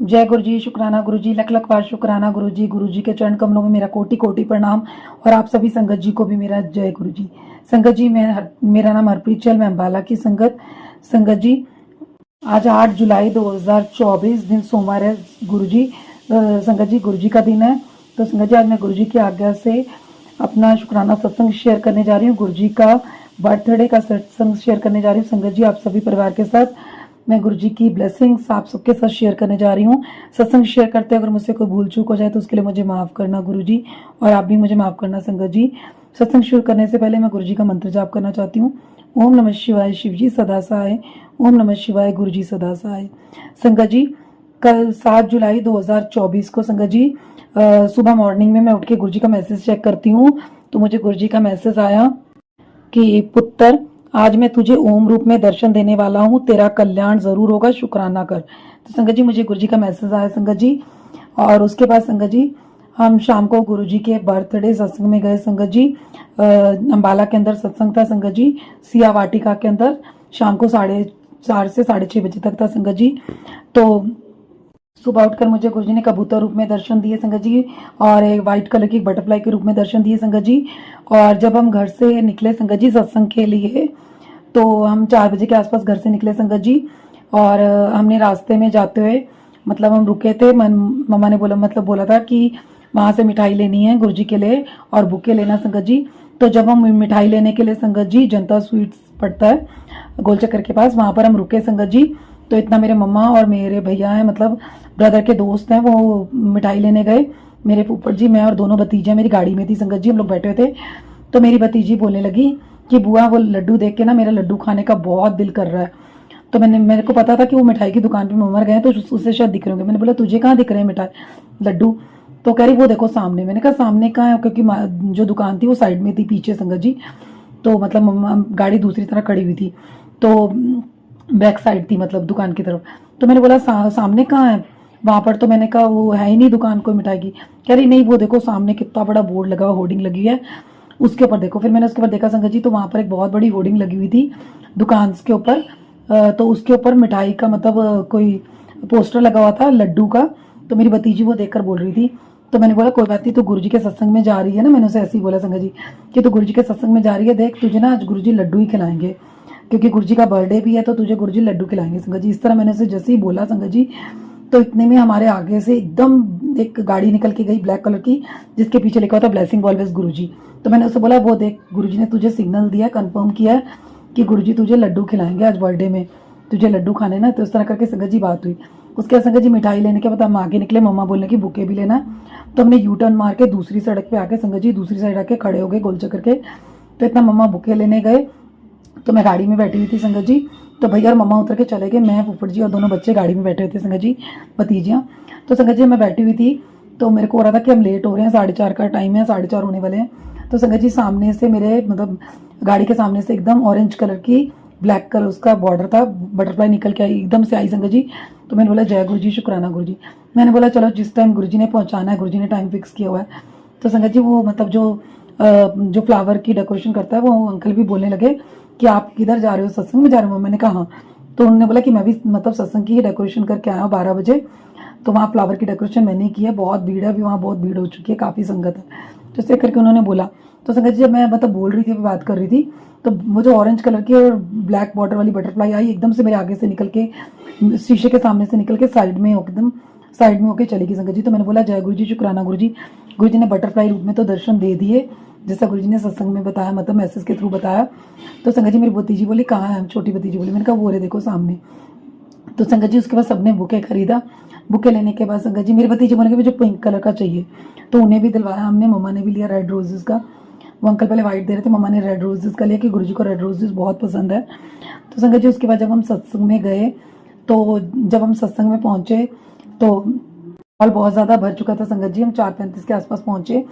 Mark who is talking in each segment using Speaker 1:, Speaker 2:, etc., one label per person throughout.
Speaker 1: जय गुरु जी, शुक्राना गुरु जी, लख लख बार शुक्राना गुरु जी। गुरु जी के चरण कमलों में मेरा कोटि कोटि प्रणाम और आप सभी संगत जी को भी मेरा जय गुरु जी। संगत जी, मेरा नाम हरप्रीत चहल, मैं अम्बाला की संगत। संगत जी, आज 8 जुलाई 2024 दिन सोमवार है गुरु जी। संगत जी, गुरु जी का दिन है। तो संगत जी, आज मैं गुरु जी की आज्ञा से अपना शुक्राना सत्संग शेयर करने जा रही हूँ। गुरु जी का बर्थडे का सत्संग शेयर करने जा रही हूँ। संगत जी, आप सभी परिवार के साथ मैं गुरु जी की ब्लेसिंग्स आप सबके साथ शेयर करने जा रही हूँ। सत्संग शेयर करते अगर मुझसे कोई भूल चूक हो जाए तो उसके लिए मुझे माफ़ करना गुरु जी, और आप भी मुझे माफ़ करना संगत जी। सत्संग शुरू करने से पहले मैं गुरु जी का मंत्र जाप करना चाहती हूँ। ओम नमः शिवाय, शिव जी सदा सहाय। ओम नमः शिवाय, गुरु जी सदा सहाय। संगत जी, कल 7 जुलाई 2024 को संगत जी सुबह मॉर्निंग में मैं उठ के गुरु जी का मैसेज चेक करती हूँ, तो मुझे गुरु जी का मैसेज आया कि पुत्र, आज मैं तुझे ओम रूप में दर्शन देने वाला हूँ, तेरा कल्याण जरूर होगा, शुक्राना कर। तो संगत जी, मुझे गुरु जी का मैसेज आया संगत जी। और उसके बाद संगत जी, हम शाम को गुरु जी के बर्थडे सत्संग में गए संगत जी। अम्बाला के अंदर सत्संग था संगत जी, सिया वाटिका के अंदर। शाम को 4:30 से 6:30 बजे तक था संगत जी। तो सुबह उठकर मुझे गुरुजी ने कबूतर रूप में दर्शन दिए संगत जी, और एक वाइट कलर की बटरफ्लाई के रूप में दर्शन दिए संगत जी। और जब हम घर से निकले संगत जी सत्संग के लिए, तो हम 4 बजे के आसपास घर से निकले संगत जी। और हमने रास्ते में जाते हुए मतलब हम रुके थे, मम्मा ने बोला था कि वहाँ से मिठाई लेनी है गुरुजी के लिए और बुके लेना संगत जी। तो जब हम मिठाई लेने के लिए संगत जी जनता स्वीट्स पड़ता है गोलचक्कर के पास, वहाँ पर हम रुके संगत जी। तो इतना मेरे मम्मा और मेरे भैया हैं, मतलब ब्रदर के दोस्त हैं, वो मिठाई लेने गए। मेरे फूफड़ जी, मैं और दोनों भतीजे मेरी गाड़ी में थी संगत जी, हम लोग बैठे थे। तो मेरी भतीजी बोलने लगी कि बुआ, वो लड्डू देख के ना मेरा लड्डू खाने का बहुत दिल कर रहा है। तो मेरे को पता था कि वो मिठाई की दुकान पे मम्मा गए तो उससे शायद दिख रहे होंगे। मैंने बोला तुझे कहाँ दिख रहे हैं मिठाई लड्डू? तो कह रही वो देखो सामने। मैंने कहा सामने कहाँ है, क्योंकि जो दुकान थी वो साइड में थी पीछे संगत जी। तो मतलब मम्मा गाड़ी दूसरी तरह खड़ी हुई थी, तो बैक साइड थी मतलब दुकान की तरफ। तो मैंने बोला सामने कहाँ है वहां पर? तो मैंने कहा वो है ही नहीं दुकान कोई मिठाई की। कह रही नहीं, वो देखो सामने कितना बड़ा बोर्ड लगा हुआ, होर्डिंग लगी है, उसके ऊपर देखो। फिर मैंने उसके ऊपर देखा संगत जी, तो वहां पर एक बहुत बड़ी होर्डिंग लगी हुई थी दुकान के ऊपर। तो उसके ऊपर मिठाई का मतलब कोई पोस्टर लगा हुआ था लड्डू का। तो मेरी भतीजी वो देखकर बोल रही थी। तो मैंने बोला कोई बात नहीं, तो गुरुजी के सत्संग में जा रही है ना, मैंने उसे ऐसे ही बोला संगत जी कि तो गुरुजी के सत्संग में जा रही है, देख तुझे ना आज गुरुजी लड्डू ही खिलाएंगे, क्योंकि गुरुजी का बर्थडे भी है, तो तुझे गुरुजी लड्डू खिलाएंगे संगत जी। इस तरह मैंने उसे जैसे ही बोला संगत जी, तो इतने में हमारे आगे से एकदम एक गाड़ी निकल के गई ब्लैक कलर की, जिसके पीछे लिखा होता ब्लेसिंग ऑलवेज गुरुजी। तो मैंने उससे बोला वो देख, गुरुजी ने तुझे सिग्नल दिया, कंफर्म किया कि गुरुजी तुझे लड्डू खिलाएंगे आज बर्थडे में, तुझे लड्डू खाने ना। तो इस तरह करके संगत जी बात हुई। उसके बाद संगत जी मिठाई लेने के बाद हम आगे निकले, मम्मा बोलने की बुके भी लेना। तो हमने यू टर्न मार के दूसरी सड़क पे आके संगत जी दूसरी साइड आके खड़े हो गए गोल चक्कर के। तो इतना मम्मा बुके लेने गए, तो मैं गाड़ी में बैठी हुई थी संगत जी। तो भैया और मम्मा उतर के चले गए, मैं फुफड़ जी और दोनों बच्चे गाड़ी में बैठे हुए थे संगत जी, भतीजियाँ। तो संगत जी मैं बैठी हुई थी, तो मेरे को हो रहा था कि हम लेट हो रहे हैं, 4:30 का टाइम है, 4:30 होने वाले हैं। तो संगत जी सामने से मेरे मतलब गाड़ी के सामने से एकदम ऑरेंज कलर की ब्लैक कलर उसका बॉर्डर था, बटरफ्लाई निकल के आई, एकदम से आई संगत जी। तो मैंने बोला जय गुरु जी, शुक्राना गुरु जी। मैंने बोला चलो जिस टाइम गुरु जी ने पहुंचाना है, गुरु जी ने टाइम फिक्स किया हुआ है। तो संगत जी वो मतलब जो फ्लावर की डेकोरेशन करता है वो अंकल भी बोलने लगे कि आप किधर जा रहे हो, सत्संग में जा रहे हो? मैंने कहा हाँ। तो उन्होंने बोला कि मैं भी मतलब सत्संग की डेकोरेशन करके आया हूँ 12 बजे। तो वहाँ फ्लावर की डेकोरेशन मैंने की है, बहुत भीड़ है अभी वहाँ, बहुत भीड़ हो चुकी है, काफ़ी संगत है। तो इसे करके उन्होंने बोला। तो संगत जी जब मैं मतलब बोल रही थी, बात कर रही थी, तो वो जो ऑरेंज कलर की और ब्लैक बॉर्डर वाली बटरफ्लाई आई, एकदम से मेरे आगे से निकल के शीशे के सामने से निकल के साइड में एकदम साइड में होके चली गई संगत जी। तो मैंने बोला जय गुरु जी, शुक्राना गुरु जी। गुरु जी ने बटरफ्लाई रूप में तो दर्शन दे दिए, जैसा गुरु जी ने सत्संग में बताया, मतलब मैसेज के थ्रू बताया। तो संगत जी मेरी भतीजी बोली कहाँ है, छोटी भतीजी बोली। मैंने कहा वो रे देखो सामने। तो संगत जी उसके बाद सबने बुके खरीदा। बुके लेने के बाद संगत जी मेरी भतीजी बोले कि मुझे पिंक कलर का चाहिए, तो उन्हें भी दिलवाया हमने। मम्मा ने भी लिया रेड रोजेस का, वो अंकल पहले वाइट दे रहे थे, मम्मा ने रेड रोजेस का लिया कि गुरुजी को रेड रोजेस बहुत पसंद है। तो संगत जी उसके बाद जब हम सत्संग में गए, तो जब हम सत्संग में पहुंचे तो हॉल बहुत ज़्यादा भर चुका था संगत जी। हम 4:35 के आसपास पहुंचे।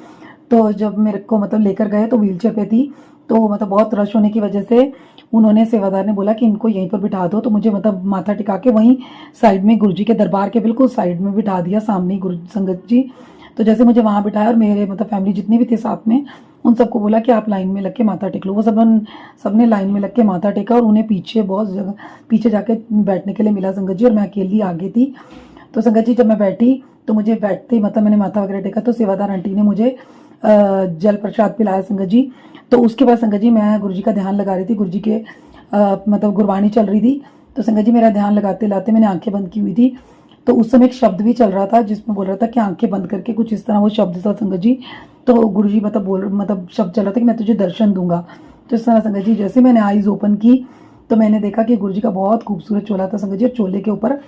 Speaker 1: तो जब मेरे को मतलब लेकर गए तो व्हील चेयर पे थी, तो मतलब बहुत रश होने की वजह से उन्होंने, सेवादार ने बोला कि इनको यहीं पर बिठा दो। तो मुझे मतलब माथा टिका के वहीं साइड में गुरुजी के दरबार के बिल्कुल साइड में बिठा दिया, सामने ही गुरु संगत जी। तो जैसे मुझे वहाँ बिठाया और मेरे मतलब फैमिली जितनी भी थी साथ में, उन सबको बोला कि आप लाइन में लग के माथा टेक लो। वो सबने लाइन में लग के माथा टेका, और उन्हें पीछे बहुत जगह पीछे जाके बैठने के लिए मिला संगत जी, और मैं अकेली आगे थी। तो संगत जी जब मैं बैठी तो मुझे बैठते ही मतलब मैंने माथा वगैरह टेका तो सेवादार आंटी ने मुझे जल प्रसाद पिलाया संगत जी। तो उसके बाद संगत जी मैं गुरु जी का ध्यान लगा रही थी, गुरु जी के मतलब गुरबानी चल रही थी। तो संगत जी मेरा ध्यान लगाते लाते मैंने आंखें बंद की हुई थी। तो उस समय एक शब्द भी चल रहा था जिसमें बोल रहा था कि आंखें बंद करके, कुछ इस तरह वो शब्द था संगत जी। तो गुरु जी मतलब शब्द चल रहा था कि मैं तुझे दर्शन दूंगा। तो इस तरह संगत जी जैसे मैंने आईज ओपन की तो मैंने देखा कि गुरु जी का बहुत खूबसूरत चोला था संगत जी। चोले के ऊपर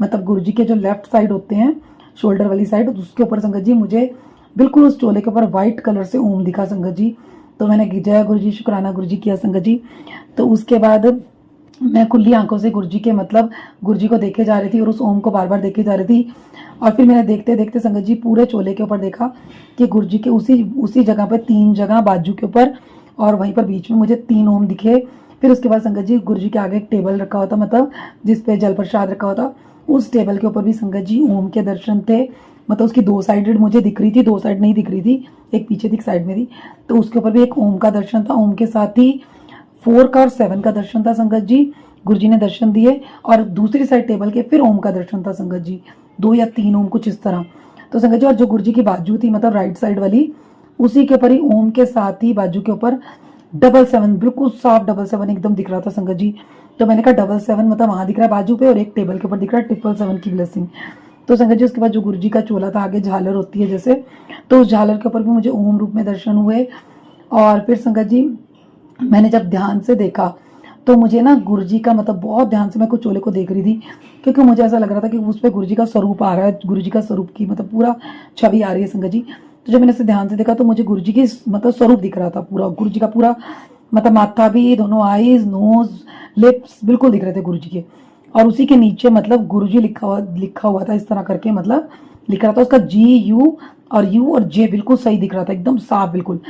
Speaker 1: मतलब गुरु जी के जो लेफ्ट साइड होते हैं, शोल्डर वाली साइड, उसके ऊपर संगत जी मुझे बिल्कुल उस चोले के ऊपर व्हाइट कलर से ओम दिखा संगत जी। तो मैंने जय गुरु जी, शुक्राना गुरु जी किया संगत जी। तो उसके बाद मैं खुली आंखों से गुरु जी के मतलब गुरु जी को देखे जा रही थी और उस ओम को बार बार देखे जा रही थी। और फिर मैंने देखते देखते संगत जी पूरे चोले के ऊपर देखा कि गुरु जी के उसी जगह पर 3 जगह बाजू के ऊपर और वहीं पर बीच में मुझे 3 ओम दिखे। फिर उसके बाद संगत जी गुरु जी के आगे एक टेबल रखा होता, मतलब जिसपे जल प्रसाद रखा होता, उस टेबल के ऊपर भी संगत जी ओम के दर्शन थे। मतलब उसकी 2 साइडेड मुझे दिख रही थी, 2 साइड नहीं दिख रही थी, एक पीछे थी एक साइड में थी। तो उसके ऊपर भी एक ओम का दर्शन था, ओम के साथ ही 4 का और 7 का दर्शन था संगत जी। गुरु जी ने दर्शन दिए और दूसरी साइड टेबल के फिर ओम का दर्शन था संगत जी, 2 या 3 ओम कुछ इस तरह। तो संगत जी और जो गुरु जी की बाजू थी मतलब राइट साइड वाली, उसी के ऊपर ही ओम के साथ ही बाजू के ऊपर 777 बिल्कुल साफ 777 एकदम दिख रहा था संगत जी। तो मैंने कहा 777 मतलब वहां दिख रहा है बाजू पे और एक टेबल के ऊपर दिख रहा है 777 की ब्लेसिंग। तो संगत जी उसके बाद जो गुरु जी का चोला था, आगे झालर होती है जैसे, तो उस झालर के ऊपर भी मुझे ओम रूप में दर्शन हुए। और फिर संगत जी मैंने जब ध्यान से देखा तो मुझे ना गुरु जी का मतलब बहुत ध्यान से मैं कुछ चोले को देख रही थी, क्योंकि मुझे ऐसा लग रहा था कि उस पर गुरु जी का स्वरूप आ रहा है, गुरु जी का स्वरूप की मतलब पूरा छवि आ रही है संगत जी। तो जब मैंने इसे ध्यान से देखा तो मुझे गुरु जी की मतलब स्वरूप दिख रहा था पूरा, गुरु जी का पूरा मतलब माथा भी, दोनों आईज, नोज, लिप्स बिल्कुल दिख रहे थे गुरु जी के। और उसी के नीचे मतलब गुरु जी लिखा हुआ था इस तरह करके, मतलब लिख रहा था उसका GU और J बिल्कुल सही दिख रहा था, एकदम साफ बिल्कुल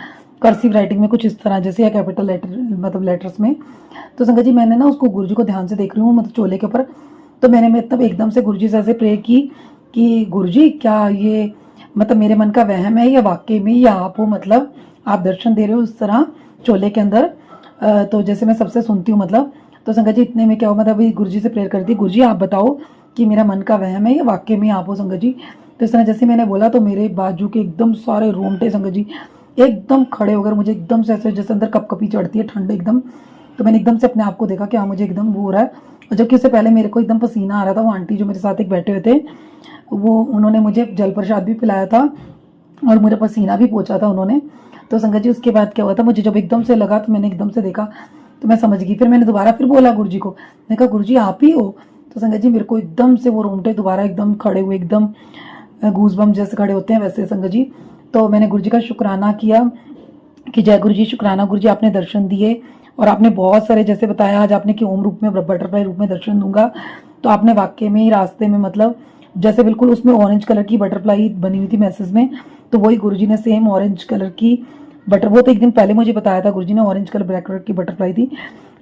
Speaker 1: कर्सिव राइटिंग में कुछ इस तरह जैसे, या कैपिटल लेटर मतलब लेटर्स में। तो संगत जी मैंने ना उसको गुरु जी को ध्यान से देख रही हूँ मतलब चोले के ऊपर। तो मैंने मतलब एकदम से गुरु जी से ऐसे प्रे की कि गुरु जी क्या ये मतलब मेरे मन का वहम है या वाकई में या आप हो, मतलब आप दर्शन दे रहे हो इस तरह चोले के अंदर। तो जैसे मैं सबसे सुनती हूँ मतलब। तो संगत जी इतने में क्या हो, मतलब गुरु जी से प्रेयर कर दी, गुरु जी आप बताओ कि मेरा मन का वहम है या वाकई में आप हो संगत जी। तो इस तरह जैसे मैंने बोला तो मेरे बाजू के एकदम सारे रोंगटे संगत जी एकदम खड़े हो गए, मुझे एकदम से ऐसे जैसे अंदर कपकपी चढ़ती है ठंड एकदम। तो मैंने एकदम से अपने आप को देखा कि हाँ मुझे एकदम वो हो रहा है। और जबकि उससे पहले मेरे को एकदम पसीना आ रहा था। वो आंटी जो मेरे साथ एक बैठे हुए थे वो उन्होंने मुझे जल प्रसाद भी पिलाया था और मुझे पसीना भी पोंछा था उन्होंने। तो संगत जी उसके बाद क्या हुआ था, मुझे जब एकदम से लगा तो मैंने एकदम से देखा तो मैं समझ गई। फिर मैंने दोबारा फिर बोला गुरु जी को, मैंने कहा गुरु जी आप ही हो। तो संगत जी मेरे को एकदम से वो रोंगटे दोबारा एकदम खड़े हुए, एकदम गूजबम जैसे खड़े होते हैं वैसे संगत जी। तो मैंने गुरु जी का शुक्राना किया कि जय गुरु जी, शुक्राना गुरु जी आपने दर्शन दिए और आपने बहुत सारे जैसे बताया आज आपने कि ओम रूप में बटरफ्लाई रूप में दर्शन दूंगा। तो आपने वाकई में ही रास्ते में मतलब जैसे बिल्कुल उसमें ऑरेंज कलर की बटरफ्लाई बनी हुई थी मैसेज में, तो वही गुरु जी ने सेम ऑरेंज कलर की वो तो एक दिन पहले मुझे बताया था गुरु जी ने, ऑरेंज कलर ब्लैक कलर की बटरफ्लाई थी,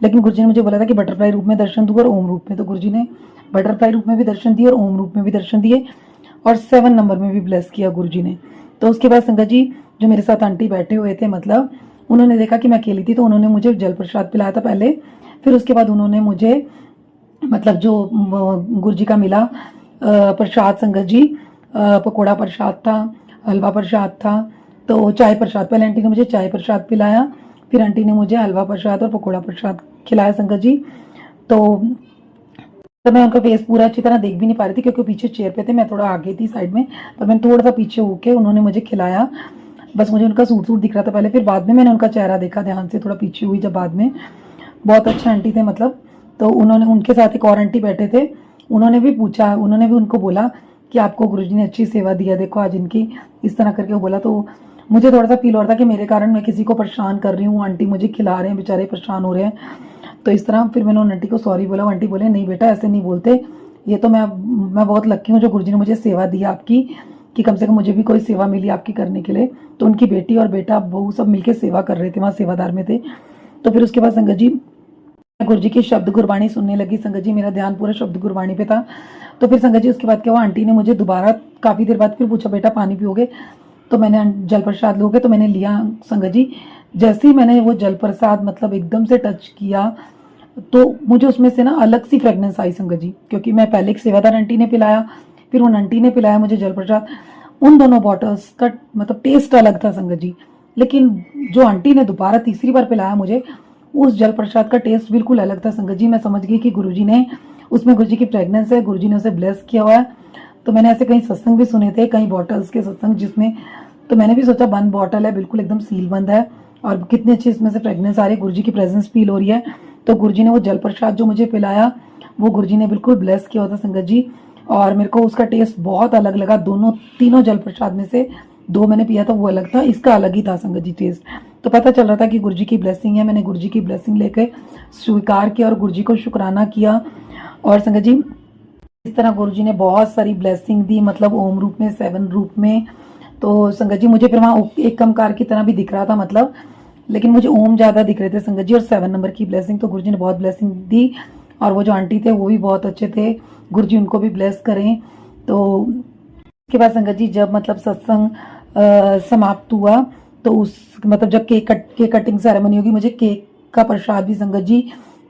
Speaker 1: लेकिन गुरु जी ने मुझे बोला था कि बटरफ्लाई रूप में दर्शन दूंगा और ओम रूप में। तो गुरु जी ने बटरफ्लाई रूप में भी दर्शन दिए और ओम रूप में भी दर्शन दिए और 7 नंबर में भी ब्लेस किया गुरु जी ने। तो उसके बाद संगत जी जो मेरे साथ आंटी बैठे हुए थे मतलब उन्होंने देखा कि मैं अकेली थी तो उन्होंने मुझे जल प्रसाद पिलाया था पहले। फिर उसके बाद उन्होंने मुझे मतलब जो गुरु जी का मिला प्रसाद संगत जी, पकोड़ा प्रसाद था, हलवा प्रसाद था, तो चाय प्रसाद, पहले आंटी ने मुझे चाय प्रसाद पिलाया, फिर आंटी ने मुझे हलवा प्रसाद और पकोड़ा प्रसाद खिलाया संगत जी। तो मैं उनका फेस पूरा अच्छी तरह देख भी नहीं पा रही थी क्योंकि पीछे चेयर पे थे, मैं थोड़ा आगे थी साइड में, पर मैंने थोड़ा सा पीछे होके उन्होंने मुझे खिलाया। बस मुझे उनका सूट दिख रहा था पहले, फिर बाद में मैंने उनका चेहरा देखा ध्यान से, थोड़ा पीछे हुई जब बाद में। बहुत अच्छे आंटी थे मतलब। तो उन्होंने उनके साथ एक और आंटी बैठे थे, उन्होंने भी पूछा, उन्होंने भी उनको बोला कि आपको गुरुजी ने अच्छी सेवा दिया, देखो आज इनकी इस तरह करके वो बोला। तो मुझे थोड़ा सा फील हो रहा था कि मेरे कारण मैं किसी को परेशान कर रही हूँ, आंटी मुझे खिला रहे हैं, बेचारे परेशान हो रहे हैं। तो इस तरह फिर मैंने उन आंटी को सॉरी बोला। आंटी बोले नहीं बेटा ऐसे नहीं बोलते, ये तो मैं बहुत लकी हूँ जो गुरुजी ने मुझे सेवा दी आपकी, कि कम से कम मुझे भी कोई सेवा मिली आपकी करने के लिए। तो उनकी बेटी और बेटा बहू सब मिलकर सेवा कर रहे थे, वहाँ सेवादार में थे। तो फिर उसके बाद संगत जी गुरु जी की शब्द गुरबाणी सुनने लगी संगत जी, मेरा ध्यान पूरा शब्द गुरबाणी पे था। तो फिर संगत जी उसके बाद क्या हुआ, आंटी ने मुझे दोबारा काफी देर बाद फिर पूछा बेटा पानी पियोगे, तो मैंने जल प्रसाद लोगे, तो मैंने लिया संगत जी। जैसे ही मैंने वो जल प्रसाद मतलब एकदम से टच किया तो मुझे उसमें से ना अलग सी फ्रेग्रेंस आई संगत जी, क्योंकि मैं पहले एक सेवादार आंटी ने पिलाया, फिर उन आंटी ने पिलाया मुझे जल प्रसाद। उन दोनों बॉटल्स का मतलब टेस्ट अलग था संगत जी, लेकिन जो आंटी ने दोबारा तीसरी बार पिलाया मुझे, उस जल प्रसाद का टेस्ट बिल्कुल अलग था संगत जी। मैं समझ गई कि गुरुजी ने उसमें, गुरुजी की प्रेगनेंस है, गुरुजी ने उसे ब्लेस किया हुआ है। तो मैंने ऐसे कई सत्संग भी सुने थे, कई बॉटल्स के सत्संग जिसमें, तो मैंने भी सोचा बंद बॉटल है, बिल्कुल एकदम सील बंद है और कितनी अच्छी इसमें से फ्रेगनेंस आ रही है, गुरुजी की प्रेजेंस फील हो रही है। तो गुरुजी ने वो जल प्रसाद जो मुझे पिलाया, वो गुरुजी ने बिल्कुल ब्लेस किया होता संगत जी, और मेरे को उसका टेस्ट बहुत अलग लगा। दोनों तीनों जल प्रसाद में से दो मैंने पिया था, वो अलग था, इसका अलग ही था संगत जी टेस्ट। तो पता चल रहा था कि गुरुजी की ब्लेसिंग है। मैंने गुरुजी की ब्लेसिंग लेके स्वीकार किया और गुरुजी को शुक्राना किया। और संगत जी इस तरह गुरुजी ने बहुत सारी ब्लेसिंग दी, मतलब ओम रूप में, 7 रूप में। तो संगत जी मुझे फिर वहाँ एक कमकार की तरह भी दिख रहा था मतलब, लेकिन मुझे ओम ज़्यादा दिख रहे थे संगत जी, और 7 नंबर की ब्लेसिंग। तो गुरुजी ने बहुत ब्लेसिंग दी, और वो जो आंटी थे वो भी बहुत अच्छे थे, गुरुजी उनको भी ब्लेस करें। तो उसके बाद संगत जी जब मतलब सत्संग समाप्त हुआ, तो उस मतलब जब केक कटिंग सेरेमनी होगी, मुझे केक का प्रसाद भी संगत जी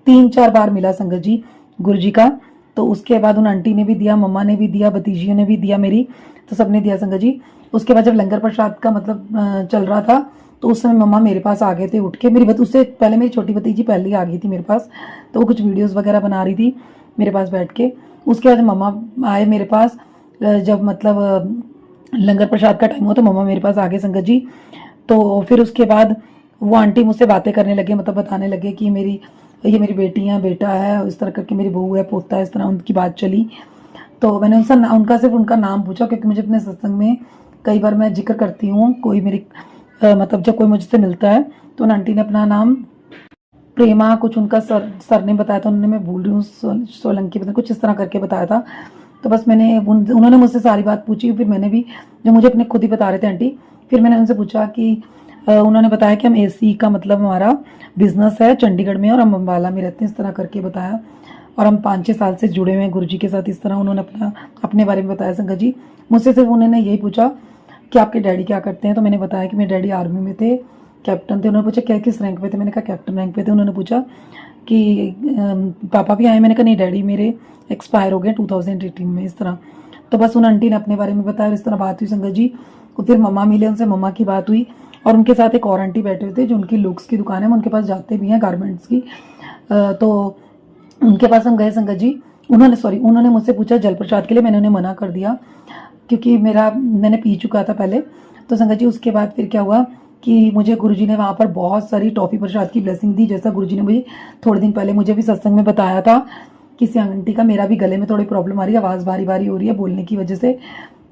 Speaker 1: 3-4 बार मिला संगत जी गुरुजी का। तो उसके बाद उन आंटी ने भी दिया, मम्मा ने भी दिया, भतीजियों ने भी दिया मेरी, तो सबने दिया संगत जी। उसके बाद जब लंगर प्रसाद का मतलब चल रहा था, तो उस समय मम्मा मेरे पास आ गए थे उठ के। उससे पहले मेरी छोटी भतीजी पहले ही आ गई थी मेरे पास, तो वो कुछ वीडियोस वगैरह बना रही थी मेरे पास बैठ के। उसके बाद मम्मा आए मेरे पास, जब मतलब लंगर प्रसाद का टाइम हुआ तो मम्मा मेरे पास आ गए संगत जी। तो फिर उसके बाद वो आंटी मुझसे बातें करने लगे, मतलब बताने लगे कि ये मेरी बेटी है, बेटा है, इस तरह करके मेरी बहू है, पोता है, इस तरह उनकी बात चली। तो मैंने उनका सिर्फ उनका नाम पूछा, क्योंकि मुझे अपने सत्संग में कई बार मैं जिक्र करती हूँ, कोई मेरी मतलब जब कोई मुझसे मिलता है तो उन आंटी ने अपना नाम प्रेमा कुछ उनका सर ने बताया था, उन्होंने, मैं भूल रही हूँ, सोलंकी पता कुछ इस तरह करके बताया था। तो बस मैंने उन्होंने मुझसे सारी बात पूछी, फिर मैंने भी, जो मुझे अपने खुद ही बता रहे थे आंटी, फिर मैंने उनसे पूछा कि उन्होंने बताया कि हम एसी का मतलब हमारा बिजनेस है चंडीगढ़ में और हम अम्बाला में रहते हैं, इस तरह करके बताया। और हम 5-6 साल से जुड़े हुए हैं गुरुजी के साथ, इस तरह उन्होंने अपने बारे में बताया संगत जी। मुझसे सिर्फ उन्होंने यही पूछा कि आपके डैडी क्या करते हैं, तो मैंने बताया कि मेरे डैडी आर्मी में थे, कैप्टन थे। उन्होंने पूछा क्या किस रैंक पे थे, मैंने कहा कैप्टन रैंक पे थे। उन्होंने पूछा कि पापा भी आए, मैंने कहा नहीं डैडी मेरे एक्सपायर हो गए 2018 में, इस तरह। तो बस उन आंटी ने अपने बारे में बताया, इस तरह बात हुई संगत जी। तो फिर मम्मा मिले, उनसे मम्मा की बात हुई, और उनके साथ एक और आंटी बैठे हुए थे जो उनकी लुक्स की दुकान है, हम उनके पास जाते भी हैं गारमेंट्स की। तो उनके पास हम गए संगत जी। उन्होंने मुझसे पूछा जल प्रसाद के लिए, मैंने उन्हें मना कर दिया क्योंकि मैंने पी चुका था पहले। तो संगत जी उसके बाद फिर क्या हुआ कि मुझे गुरुजी ने वहाँ पर बहुत सारी टॉफ़ी प्रसाद की ब्लेसिंग दी, जैसा गुरुजी ने मुझे थोड़े दिन पहले मुझे भी सत्संग में बताया था। किसी आंटी का, मेरा भी गले में थोड़ी प्रॉब्लम आ रही है, आवाज़ भारी भारी हो रही है बोलने की वजह से।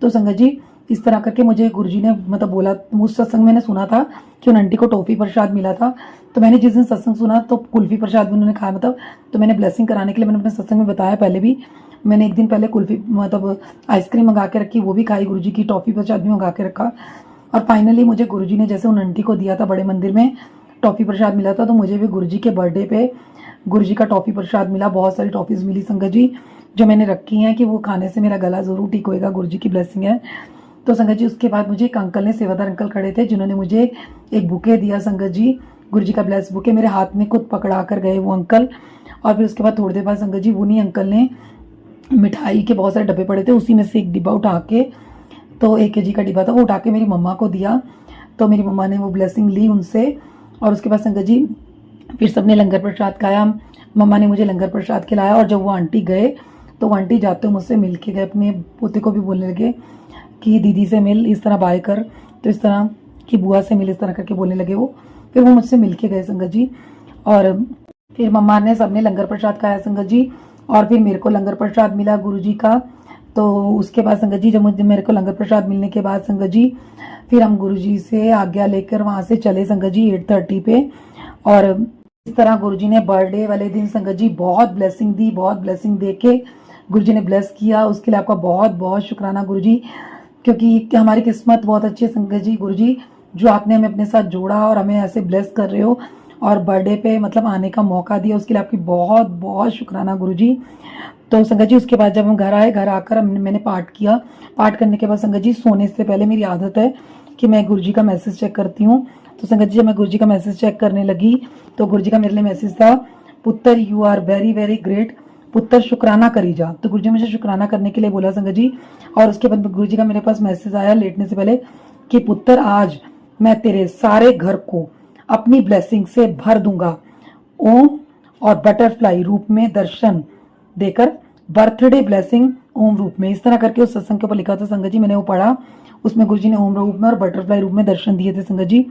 Speaker 1: तो संगत जी इस तरह करके मुझे गुरुजी ने मतलब बोला, उस सत्संग मैंने सुना था कि उन आंटी को टॉफ़ी प्रसाद मिला था। तो मैंने जिस दिन सत्संग सुना तो कुल्फ़ी प्रसाद भी उन्होंने खाया, मतलब तो मैंने ब्लेसिंग कराने के लिए, मैंने अपने सत्संग में बताया पहले भी, मैंने एक दिन पहले कुल्फ़ी मतलब आइसक्रीम मंगा के रखी, वो भी खाई, गुरुजी की टॉफ़ी प्रसाद भी मंगा के रखा। और फाइनली मुझे गुरुजी ने जैसे उन आंटी को दिया था बड़े मंदिर में टॉफ़ी प्रसाद मिला था, तो मुझे भी गुरुजी के बर्थडे पे गुरुजी का टॉफ़ी प्रसाद मिला। बहुत सारी टॉफ़ीज़ मिली संगत जी, जो मैंने रखी हैं कि वो खाने से मेरा गला ज़रूर ठीक होएगा, गुरुजी की ब्लेसिंग है। तो संगत जी उसके बाद मुझे एक अंकल ने, सेवादार अंकल खड़े थे, जिन्होंने मुझे एक बुके दिया संगत जी, गुरुजी का ब्लेस बुके, मेरे हाथ में खुद पकड़ा कर गए वो अंकल। और फिर उसके बाद थोड़ी देर बाद संगत जी उन्हीं अंकल ने, मिठाई के बहुत सारे डब्बे पड़े थे, उसी में से एक डिब्बा उठा के, तो 1 kg का डिब्बा था, वो उठा के मेरी मम्मा को दिया। तो मेरी मम्मा ने वो ब्लेसिंग ली उनसे। और उसके बाद संगत जी फिर सबने लंगर प्रसाद खाया, मम्मा ने मुझे लंगर प्रसाद खिलाया। और जब वो आंटी गए तो वो आंटी जाते हुए मुझसे मिल के गए, अपने पोते को भी बोलने लगे कि दीदी से मिल, इस तरह बाय कर, तो इस तरह की बुआ से मिल, इस तरह करके बोलने लगे वो। फिर वो मुझसे मिल के गए संगत जी। और फिर मम्मा ने, सबने लंगर प्रसाद खाया संगत जी। और फिर मेरे को लंगर प्रसाद मिला गुरुजी का। तो उसके बाद संगत जी जब मेरे को लंगर प्रसाद मिलने के बाद संगत जी फिर हम गुरुजी से आज्ञा लेकर वहाँ से चले संगत जी 8:30 पे। और इस तरह गुरुजी ने बर्थडे वाले दिन संगत जी बहुत ब्लेसिंग दी, बहुत ब्लेसिंग दे के गुरुजी ने ब्लेस किया। उसके लिए आपका बहुत बहुत शुक्राना गुरुजी, क्योंकि हमारी किस्मत बहुत अच्छी है संगत जी। गुरुजी जो आपने हमें अपने साथ जोड़ा और हमें ऐसे ब्लेस कर रहे हो और बर्थडे पे मतलब आने का मौका दिया, उसके लिए आपकी बहुत बहुत शुक्राना गुरुजी। तो संगत जी उसके बाद जब हम घर आए, घर आकर मैंने पाठ किया। पाठ करने के बाद संगत जी सोने से पहले मेरी आदत है कि मैं गुरुजी का मैसेज चेक करती हूँ। तो संगत जी जब मैं गुरुजी का मैसेज चेक करने लगी तो गुरुजी का मेरे लिए मैसेज था, पुत्र you are very very great, पुत्र शुक्राना करी जा। तो गुरुजी मुझे शुक्राना करने के लिए बोला संगत जी। और उसके बाद गुरुजी का मेरे पास मैसेज आया लेटने से पहले कि पुत्र आज मैं तेरे सारे घर को अपनी ब्लेसिंग से भर दूंगा। ओम और बटरफ्लाई रूप में दर्शन देकर बर्थडे ब्लेसिंग ओम रूप में, इस तरह करके उस सत्संग के ऊपर लिखा था संगत जी। मैंने वो पढ़ा, उसमें गुरुजी ने ओम रूप में और बटरफ्लाई रूप में दर्शन दिए थे संगत जी।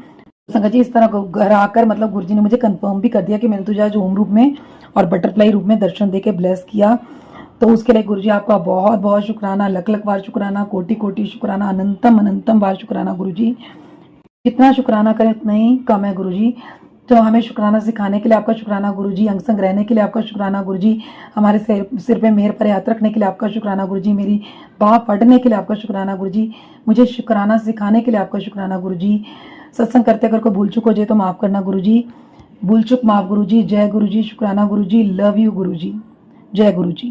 Speaker 1: संगत जी इस तरह घर आकर मतलब गुरुजी ने मुझे कंफर्म भी कर दिया कि मैंने तुझे आज ओम रूप में और बटरफ्लाई रूप में दर्शन देके ब्लेस किया। तो उसके लिए गुरुजी आपका बहुत बहुत शुक्राना, लख लख बार शुक्राना, कोटि कोटि शुक्राना, अनंतम अनंतम बार शुक्राना गुरुजी। जितना शुक्राना करें उतना ही कम है गुरुजी। तो हमें शुक्राना सिखाने के लिए आपका शुक्राना गुरुजी, अंग संग रहने के लिए आपका शुक्राना गुरुजी, हमारे सिर पे मेहर पर हाथ रखने के लिए आपका शुक्राना गुरुजी, मेरी बात पढ़ने के लिए आपका शुक्राना गुरुजी, मुझे शुक्राना सिखाने के लिए आपका शुक्राना गुरुजी। सत्संग करते अगर कोई भूल चुक हो जाए तो माफ करना गुरुजी, भूल चुक माफ गुरुजी। जय गुरुजी, शुक्राना गुरुजी, लव यू गुरुजी, जय गुरुजी।